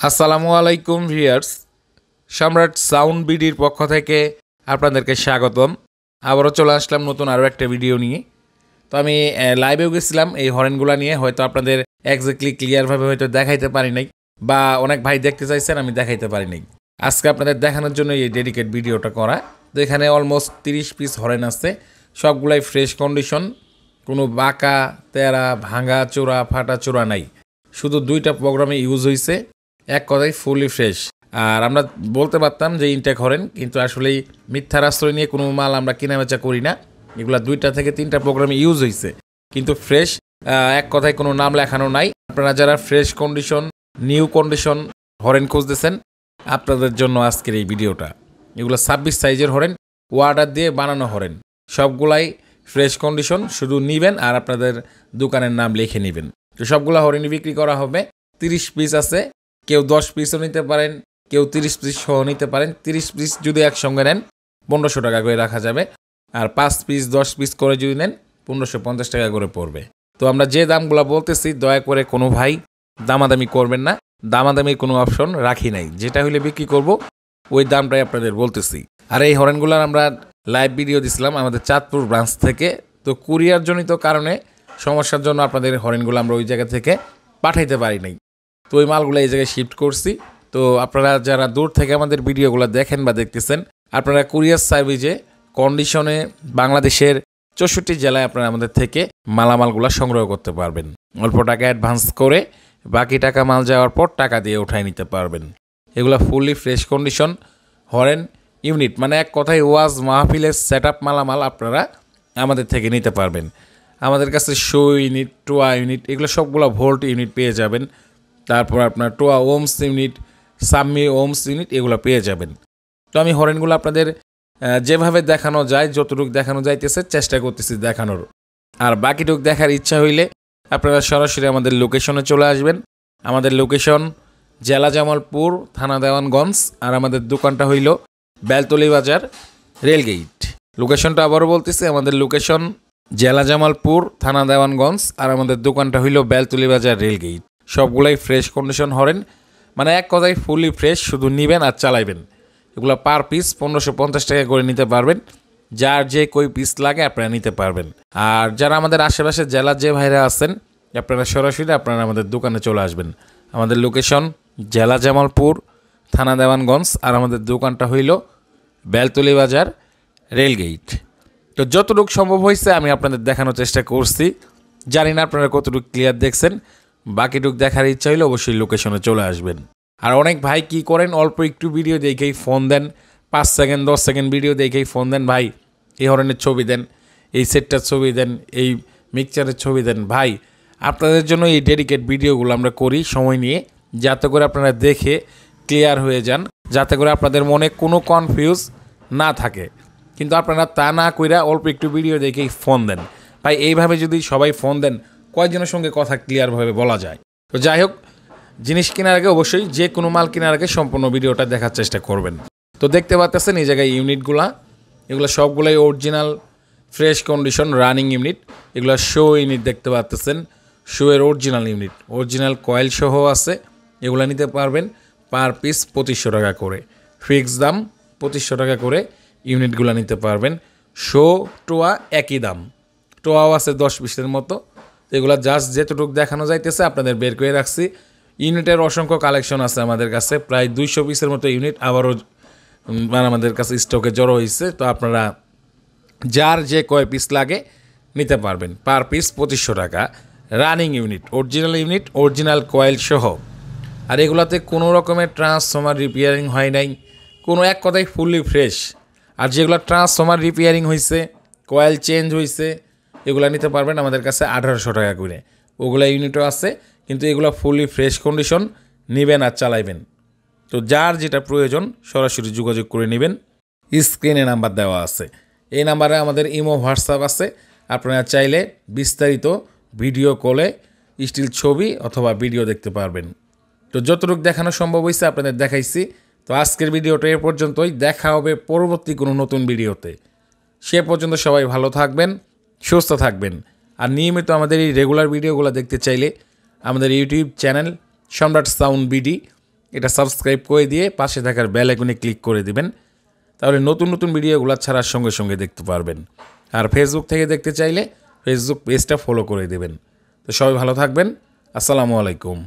আসসালামু আলাইকুম ভিউয়ার্স, সম্রাট সাউন্ড বিডির পক্ষ থেকে আপনাদেরকে স্বাগতম। আবারও চলে আসলাম নতুন আরও একটা ভিডিও নিয়ে। তো আমি লাইভেও গেছিলাম এই হরেনগুলো নিয়ে, হয়তো আপনাদের এক্স্যাক্টলি ক্লিয়ারভাবে হয়তো দেখাইতে পারি নাই, বা অনেক ভাই দেখতে চাইছেন আমি দেখাইতে পারি নাই। আজকে আপনাদের দেখানোর জন্য এই ডেডিকেট ভিডিওটা করা। তো এখানে অলমোস্ট 30 পিস হরেন আছে, সবগুলাই ফ্রেশ কন্ডিশন, কোনো বাঁকা তেরা ভাঙা চোরা ফাটা চোরা নাই, শুধু দুইটা প্রোগ্রামে ইউজ হয়েছে, এক কথায় ফুলি ফ্রেশ। আর আমরা বলতে পারতাম যে ইনটেক হরেন, কিন্তু আসলেই মিথ্যার আশ্রয় নিয়ে কোনো মাল আমরা কেনা বেচা করি না। এগুলা 2টা থেকে 3টা প্রোগ্রামে ইউজ হয়েছে, কিন্তু ফ্রেশ, এক কথায় কোনো নাম লেখানো নাই। আপনারা যারা ফ্রেশ কন্ডিশন নিউ কন্ডিশন হরেন খুঁজতেছেন, আপনাদের জন্য আজকের এই ভিডিওটা। এগুলো 26 সাইজের হরেন, ওয়ার্ডার দিয়ে বানানো হরেন, সবগুলাই ফ্রেশ কন্ডিশন। শুধু নিবেন আর আপনাদের দোকানের নাম লিখে নেবেন। তো সবগুলা হরেনই বিক্রি করা হবে। 30 পিস আছে, কেউ 10 পিসও নিতে পারেন, কেউ 30 পিস সহ নিতে পারেন। 30 পিস যদি একসঙ্গে নেন 1500 টাকা করে রাখা যাবে, আর 5 পিস 10 পিস করে যদি নেন 1550 টাকা করে পড়বে। তো আমরা যে দামগুলো বলতেছি, দয়া করে কোনো ভাই দামাদামি করবেন না, দামাদামির কোনো অপশন রাখি নাই। যেটা হইলে বিক্রি করব ওই দামটাই আপনাদের বলতেছি। আর এই হরেনগুলোর আমরা লাইভ ভিডিও দিছিলাম আমাদের চাঁদপুর ব্রাঞ্চ থেকে। তো কুরিয়ার জনিত কারণে সমস্যার জন্য আপনাদের হরেনগুলো আমরা ওই জায়গা থেকে পাঠাইতে পারি নাই। তো ওই মালগুলো এই জায়গায় শিফট করছি। তো আপনারা যারা দূর থেকে আমাদের ভিডিওগুলো দেখেন বা দেখতেছেন, আপনারা কুরিয়ার সার্ভিসে কন্ডিশনে বাংলাদেশের 64 জেলায় আপনারা আমাদের থেকে মালামালগুলো সংগ্রহ করতে পারবেন। অল্প টাকা অ্যাডভান্স করে বাকি টাকা মাল যাওয়ার পর টাকা দিয়ে উঠাই নিতে পারবেন। এগুলো ফুললি ফ্রেশ কন্ডিশন হরেন ইউনিট, মানে এক কথায় ওয়াজ মাহফিলের সেট আপ মালামাল আপনারা আমাদের থেকে নিতে পারবেন। আমাদের কাছে শো ইউনিট, টোয়া ইউনিট, এগুলো সবগুলো ভোল্ট ইউনিট পেয়ে যাবেন। তারপর আপনার টোয়া ওমস ইউনিট, সাম্মি ওমস ইউনিট, এগুলো পেয়ে যাবেন। তো আমি হরেনগুলো আপনাদের যেভাবে দেখানো যায়, যতটুকু দেখানো যাইতেছে চেষ্টা করতেছি দেখানোর। আর বাকিটুক দেখার ইচ্ছা হইলে আপনারা সরাসরি আমাদের লোকেশনে চলে আসবেন। আমাদের লোকেশন জেলা জামালপুর, থানা দেওয়ানগঞ্জ, আর আমাদের দোকানটা হইল বেলতলি বাজার, রেলগেট। লোকেশনটা আবারও বলতেছি, আমাদের লোকেশন জেলা জামালপুর, থানা দেওয়ানগঞ্জ, আর আমাদের দোকানটা হইল বেলতলি বাজার, রেলগেট। সবগুলাই ফ্রেশ কন্ডিশন হরেন, মানে এক কথায় ফুলি ফ্রেশ, শুধু নিবেন আর চালাইবেন। এগুলো পার পিস 1550 টাকা করে নিতে পারবেন। যার যে কই পিস লাগে আপনারা নিতে পারবেন। আর যারা আমাদের আশেপাশে জেলার যে ভাইরা আছেন, আপনারা সরাসরি আপনারা আমাদের দোকানে চলে আসবেন। আমাদের লোকেশন জেলা জামালপুর, থানা দেওয়ানগঞ্জ, আর আমাদের দোকানটা হইল বেলতলি বাজার, রেলগেট। তো যতটুকু সম্ভব হয়েছে আমি আপনাদের দেখানোর চেষ্টা করছি। জানি না আপনারা কতটুকু ক্লিয়ার দেখছেন। বাকিটুক দেখার ইচ্ছা হইলে অবশ্যই লোকেশনে চলে আসবেন। আর অনেক ভাই কি করেন, অল্প একটু ভিডিও দেখেই ফোন দেন, 5 সেকেন্ড 10 সেকেন্ড ভিডিও দেখেই ফোন দেন, ভাই এই হরেনের ছবি দেন, এই সেটটার ছবি দেন, এই মিক্সচারের ছবি দেন। ভাই আপনাদের জন্য এই ডেডিকেট ভিডিওগুলো আমরা করি সময় নিয়ে, যাতে করে আপনারা দেখে ক্লিয়ার হয়ে যান, যাতে করে আপনাদের মনে কোনো কনফিউজ না থাকে। কিন্তু আপনারা তা না কইরা অল্প একটু ভিডিও দেখেই ফোন দেন। ভাই এইভাবে যদি সবাই ফোন দেন, কয়েকজনের সঙ্গে কথা ক্লিয়ারভাবে বলা যায়। তো যাই হোক, জিনিস কেনার আগে অবশ্যই যে কোনো মাল কেনার আগে সম্পূর্ণ ভিডিওটা দেখার চেষ্টা করবেন। তো দেখতে পাচ্ছেন এই জায়গায় ইউনিটগুলা, এগুলো সবগুলোই original fresh condition running unit. এগুলো শো ইউনিট দেখতে পাচ্ছেন, শোয়ের অরিজিনাল ইউনিট, অরিজিনাল কয়েল সহ আছে। এগুলো নিতে পারবেন পার পিস 2500 টাকা করে, ফিক্স দাম 2500 টাকা করে ইউনিটগুলো নিতে পারবেন। শো টোয়া একই দাম, টোয়াও আছে 10 পিসের মতো। এগুলো জাস্ট যেতটুকু দেখানো যাইতেছে আপনাদের বের করে রাখছি। ইউনিটের অসংখ্য কালেকশন আছে আমাদের কাছে, প্রায় 200 পিসের মতো ইউনিট আবারও আমাদের কাছে স্টকে জড়ো হয়েছে। তো আপনারা যার যে কয় পিস লাগে নিতে পারবেন, পার পিস 2500 টাকা। Running unit, original unit, original coil সহ। আর এগুলাতে কোনো রকমের ট্রান্সফর্মার রিপেয়ারিং হয় নাই, কোনো এক কথায় ফুললি ফ্রেশ। আর যেগুলো ট্রান্সফর্মার রিপেয়ারিং হয়েছে, কয়েল চেঞ্জ হয়েছে, এগুলো নিতে পারবেন আমাদের কাছে 1800 টাকা করে। ওগুলো ইউনিটও আছে, কিন্তু এগুলো ফুললি ফ্রেশ কন্ডিশন, নেবেন আর চালাইবেন। তো যার যেটা প্রয়োজন সরাসরি যোগাযোগ করে নেবেন। স্ক্রিনে নাম্বার দেওয়া আছে, এই নাম্বারে আমাদের ইমো হোয়াটসঅ্যাপ আছে। আপনারা চাইলে বিস্তারিত ভিডিও কলে স্টিল ছবি অথবা ভিডিও দেখতে পারবেন। তো যতটুকু দেখানো সম্ভব হয়েছে আপনাদের দেখাইছি। তো আজকের ভিডিওটা এ পর্যন্তই, দেখা হবে পরবর্তী কোনো নতুন ভিডিওতে। সে পর্যন্ত সবাই ভালো থাকবেন, সুস্থ থাকবেন। আর নিয়মিত আমাদের এই রেগুলার ভিডিওগুলো দেখতে চাইলে আমাদের ইউটিউব চ্যানেল সম্রাট সাউন্ড বিডি, এটা সাবস্ক্রাইব করে দিয়ে পাশে থাকার বেল আইকনে ক্লিক করে দিবেন। তাহলে নতুন নতুন ভিডিওগুলো ছাড়ার সঙ্গে সঙ্গে দেখতে পারবেন। আর ফেসবুক থেকে দেখতে চাইলে ফেসবুক পেজটা ফলো করে দেবেন। তো সবাই ভালো থাকবেন। আসসালামু আলাইকুম।